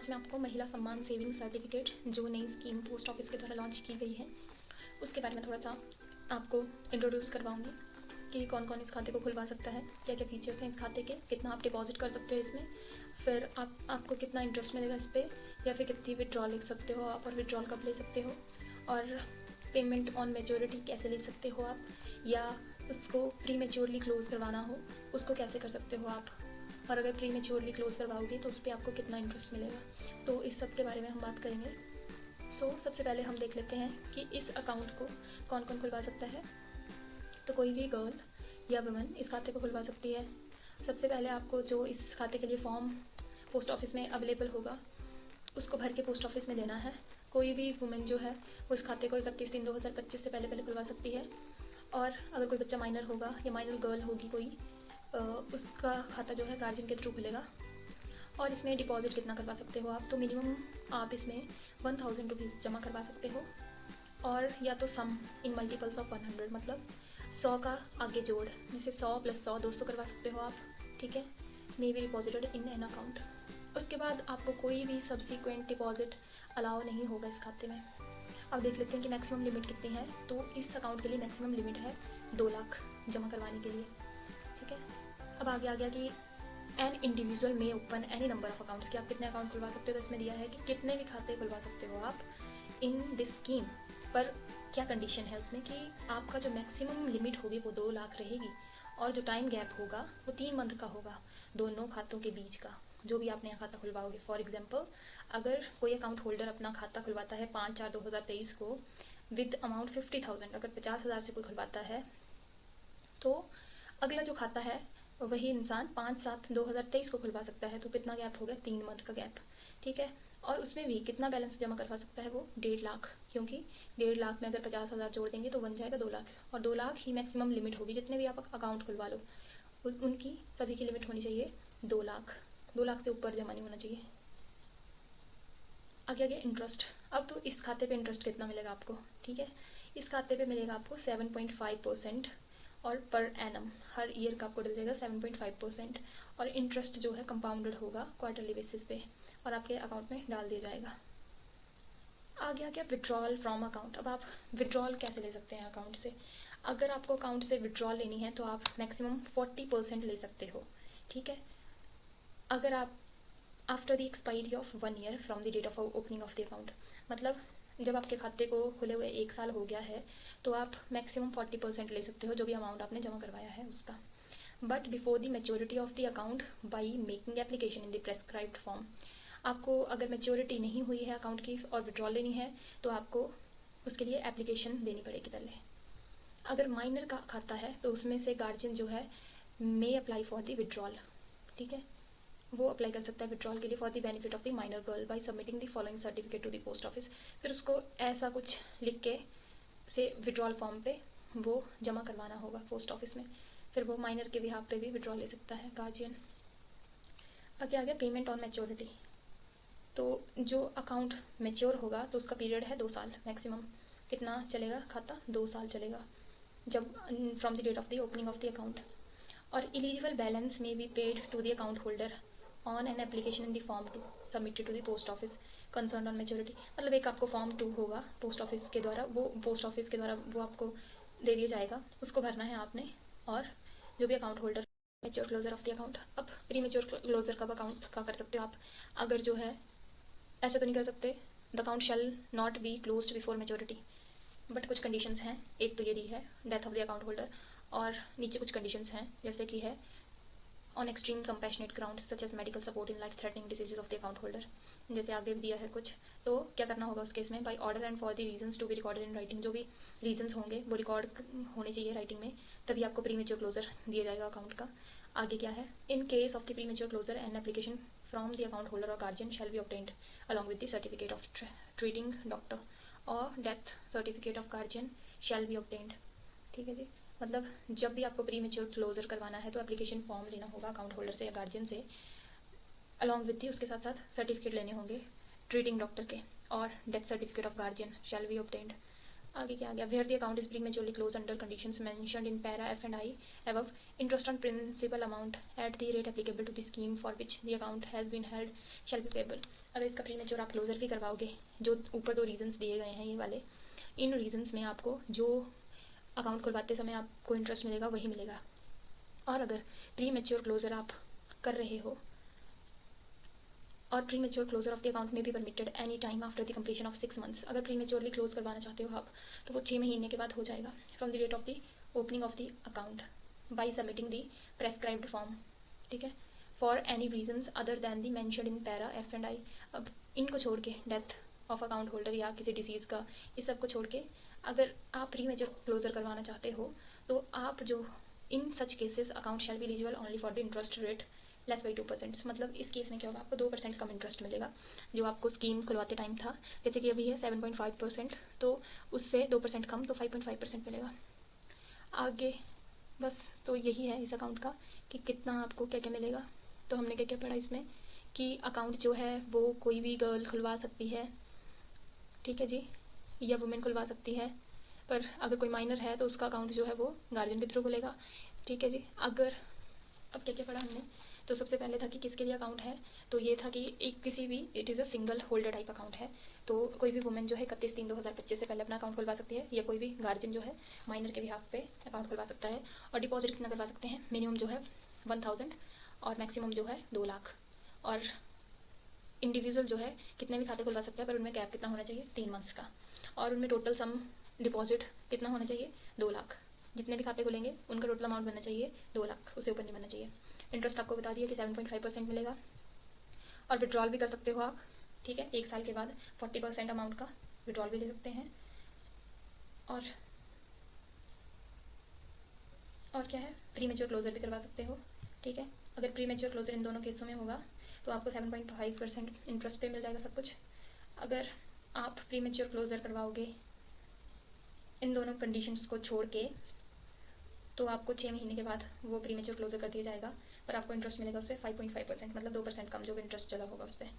Last में आपको महिला सम्मान सेविंग सर्टिफिकेट जो नई स्कीम पोस्ट ऑफिस के द्वारा लॉन्च की गई है उसके बारे में थोड़ा सा आपको इंट्रोड्यूस करवाऊंगी कि कौन कौन इस खाते को खुलवा सकता है, क्या क्या फीचर्स हैं इस खाते के, कितना आप डिपॉजिट कर सकते हो इसमें, फिर आपको कितना इंटरेस्ट मिलेगा इस पर, या फिर कितनी विड्रॉल ले सकते हो आप और विड्रॉल कब ले सकते हो, और पेमेंट ऑन मेच्योरिटी कैसे ले सकते हो आप, या उसको प्री मेच्योरली क्लोज़ करवाना हो उसको कैसे कर सकते हो आप, और अगर प्री मेच्योरली क्लोज़ करवाओगे तो उस पर आपको कितना इंटरेस्ट मिलेगा। तो इस सब के बारे में हम बात करेंगे। सबसे पहले हम देख लेते हैं कि इस अकाउंट को कौन कौन खुलवा सकता है। तो कोई भी गर्ल या वुमन इस खाते को खुलवा सकती है। सबसे पहले आपको जो इस खाते के लिए फॉर्म पोस्ट ऑफिस में अवेलेबल होगा उसको भर के पोस्ट ऑफिस में देना है। कोई भी वुमेन जो है वो इस खाते को 31/3/2025 से पहले खुलवा सकती है। और अगर कोई बच्चा माइनर होगा या माइनर गर्ल होगी कोई, उसका खाता जो है गार्जियन के थ्रू खुलेगा। और इसमें डिपॉजिट कितना करवा सकते हो आप, तो मिनिमम आप इसमें 1000 रुपीज़ जमा करवा सकते हो, और या तो सम इन मल्टीपल्स ऑफ 100, मतलब 100 का आगे जोड़, जैसे 100 + 100 200 करवा सकते हो आप, ठीक है। May be deposited in an account. उसके बाद आपको कोई भी सब्सिक्वेंट डिपॉजिट अलाउ नहीं होगा इस खाते में। अब देख लेते हैं कि मैक्सिमम लिमिट कितनी है। तो इस अकाउंट के लिए मैक्सिमम लिमिट है 2 लाख जमा करवाने के लिए, ठीक है। अब आगे आ गया कि एन इंडिविजुअल में open any number of accounts, कि आप कितने अकाउंट खुलवा सकते हो। तो इसमें दिया है कि कितने भी खाते खुलवा सकते हो आप इन दिस स्कीम, पर क्या कंडीशन है उसमें कि आपका जो मैक्सिमम लिमिट होगी वो 2 लाख रहेगी, और जो टाइम गैप होगा वो 3 मंथ का होगा दोनों खातों के बीच का, जो भी आप नया खाता खुलवाओगे। फॉर एग्जांपल, अगर कोई अकाउंट होल्डर अपना खाता खुलवाता है 5/4/2023 को विद अमाउंट 50,000, अगर 50,000 से कोई खुलवाता है तो अगला जो खाता है वही इंसान 5/7/2023 को खुलवा सकता है। तो कितना गैप हो गया, 3 मंथ का गैप, ठीक है। और उसमें भी कितना बैलेंस जमा करवा सकता है वो 1.5 लाख, क्योंकि 1.5 लाख में अगर 50,000 जोड़ देंगे तो बन जाएगा 2 लाख, और 2 लाख ही मैक्सिमम लिमिट होगी। जितने भी आप अकाउंट खुलवा लो उनकी सभी की लिमिट होनी चाहिए 2 लाख, 2 लाख से ऊपर जमा नहीं होना चाहिए। आगे आगे इंटरेस्ट। अब तो इस खाते पे इंटरेस्ट कितना मिलेगा आपको, ठीक है। इस खाते पे मिलेगा आपको 7.5%, और पर एनम हर ईयर का आपको डल जाएगा 7.5%, और इंटरेस्ट जो है कंपाउंडेड होगा क्वार्टरली बेसिस पे और आपके अकाउंट में डाल दिया जाएगा। आगे आ गया विड्रॉल फ्रॉम अकाउंट। अब आप विड्रॉल कैसे ले सकते हैं अकाउंट से। अगर आपको अकाउंट से विड्रॉल लेनी है तो आप मैक्सिमम 40% ले सकते हो, ठीक है। अगर आप after the expiry of 1 year from the date of opening of the account, मतलब जब आपके खाते को खुले हुए 1 साल हो गया है तो आप मैक्सिमम 40% ले सकते हो जो भी अमाउंट आपने जमा करवाया है उसका। But before the maturity of the account by making application in the prescribed form, आपको अगर मेच्योरिटी नहीं हुई है अकाउंट की और विड्रॉल लेनी है तो आपको उसके लिए एप्लीकेशन देनी पड़ेगी पहले। अगर माइनर का खाता है तो उसमें से गार्जियन जो है may apply for the withdrawal, ठीक है, वो अप्लाई कर सकता है विड्रॉल के लिए for the benefit of the minor girl by submitting the following certificate to the post office. फिर उसको ऐसा कुछ लिख के से विड्रॉल फॉर्म पे वो जमा करवाना होगा पोस्ट ऑफिस में, फिर वो माइनर के बिहाफ पे भी विड्रॉल ले सकता है गार्जियन। आगे आ गया पेमेंट ऑन मैच्योरिटी। तो जो अकाउंट मैच्योर होगा तो उसका पीरियड है 2 साल मैक्सिमम। कितना चलेगा खाता, 2 साल चलेगा जब from the date of the opening of the account. और eligible balance may be paid to the account holder on an application in the form 2 submitted to the post office concern on maturity. मतलब एक आपको form 2 होगा post office के द्वारा, वो post office के द्वारा वो आपको दे दिया जाएगा, उसको भरना है आपने। और जो भी account holder mature closure of the account. अब प्री मेच्योर क्लोजर कब अकाउंट का कर सकते हो आप, अगर जो है ऐसा तो नहीं कर सकते the account shall not be closed before maturity, but कुछ कंडीशंस हैं। एक तो ये दी है death of the account holder, और नीचे कुछ कंडीशंस हैं जैसे कि है on extreme compassionate ground such as medical support in life threatening diseases of the account holder, जैसे आगे भी दिया है कुछ। तो क्या करना होगा उस केस में, by order and for the reasons to be recorded in writing, जो भी रीजंस होंगे वो रिकॉर्ड होने चाहिए राइटिंग में, तभी आपको प्री मेच्योर क्लोजर दिया जाएगा अकाउंट का। आगे क्या है, in case of the premature closure an application from the account holder और guardian shall be obtained along with the certificate of treating doctor और death certificate of guardian shall be obtained, ठीक है जी। मतलब जब भी आपको pre mature closure करवाना है तो एप्लीकेशन फॉर्म लेना होगा अकाउंट होल्डर से या गार्जियन से, अलॉन्ग विद दी उसके साथ साथ सर्टिफिकेट लेने होंगे ट्रीटिंग डॉक्टर के, और death certificate of guardian shall be obtained. आगे क्या आ गया, where the account is prematurely close under conditions mentioned in para F and I above, interest on principal amount at the rate applicable to the scheme for which the account has been held shall be payable. अगर इसका premature आप closure भी करवाओगे, जो ऊपर 2 reasons दिए गए हैं ये वाले, इन रीजंस में आपको जो अकाउंट खुलवाते समय आपको इंटरेस्ट मिलेगा वही मिलेगा। और अगर प्री मेच्योर क्लोजर आप कर रहे हो, और premature closure of the account में भी permitted any time after the completion of 6 months. अगर प्री मेच्योरली क्लोज करवाना चाहते हो आप तो वो 6 महीने के बाद हो जाएगा from the date of the opening of the account by submitting the prescribed form, ठीक है, for any reasons other than the mentioned in para F and I. अब इनको छोड़ के, डेथ ऑफ अकाउंट होल्डर या किसी डिसीज़ का, इस सब को छोड़ के अगर आप प्री मेच्योर क्लोजर करवाना चाहते हो तो आप जो in such cases account shall be eligible only for the interest rate less by 2%। मतलब इस केस में क्या होगा, आपको 2% कम इंटरेस्ट मिलेगा जो आपको स्कीम खुलवाते टाइम था। जैसे कि अभी है 7.5%, तो उससे 2% कम, तो 5.5% मिलेगा। आगे बस तो यही है इस अकाउंट का कि कितना आपको क्या क्या मिलेगा। तो हमने क्या क्या पढ़ा इसमें कि अकाउंट जो है वो कोई भी गर्ल खुलवा सकती है, ठीक है जी, या वुमेन खुलवा सकती है, पर अगर कोई माइनर है तो उसका अकाउंट जो है वो गार्जियन के थ्रू खुलेगा, ठीक है जी। अगर अब क्या क्या पढ़ा हमने, तो सबसे पहले था कि किसके लिए अकाउंट है, तो ये था कि एक किसी भी, it is a single holder type account है, तो कोई भी वुमेन जो है 31/3/2025 से पहले अपना अकाउंट खुलवा सकती है, या कोई भी गार्जियन जो है माइनर के बिहाफ पे अकाउंट खुलवा सकता है। और डिपॉजिट कितना करवा सकते हैं, मिनिमम जो है 1000 और मैक्सिमम जो है 2 लाख। और इंडिविजुअल जो है कितने भी खाते खुलवा सकता है, पर उनमें कैप कितना होना चाहिए, 3 मंथ्स का। और उनमें टोटल सम डिपॉजिट कितना होना चाहिए, 2 लाख। जितने भी खाते खुलेंगे उनका टोटल अमाउंट बनना चाहिए 2 लाख, उससे ऊपर नहीं बनना चाहिए। इंटरेस्ट आपको बता दिया कि 7.5% मिलेगा। और विड्रॉल भी कर सकते हो आप, ठीक है, 1 साल के बाद 40% अमाउंट का विड्रॉल भी ले सकते हैं। और क्या है, प्री मेच्योर क्लोजर भी करवा सकते हो, ठीक है। अगर प्री मेच्योर क्लोजर इन दोनों केसों में होगा तो आपको 7.5% इंटरेस्ट पे मिल जाएगा सब कुछ। अगर आप प्री मेच्योर क्लोजर करवाओगे इन दोनों कंडीशंस को छोड़ के तो आपको 6 महीने के बाद वो प्री मेच्योर क्लोजर कर दिया जाएगा, पर आपको इंटरेस्ट मिलेगा उस पर 5.5%, मतलब 2% कम जो भी इंटरेस्ट चला होगा उस पर।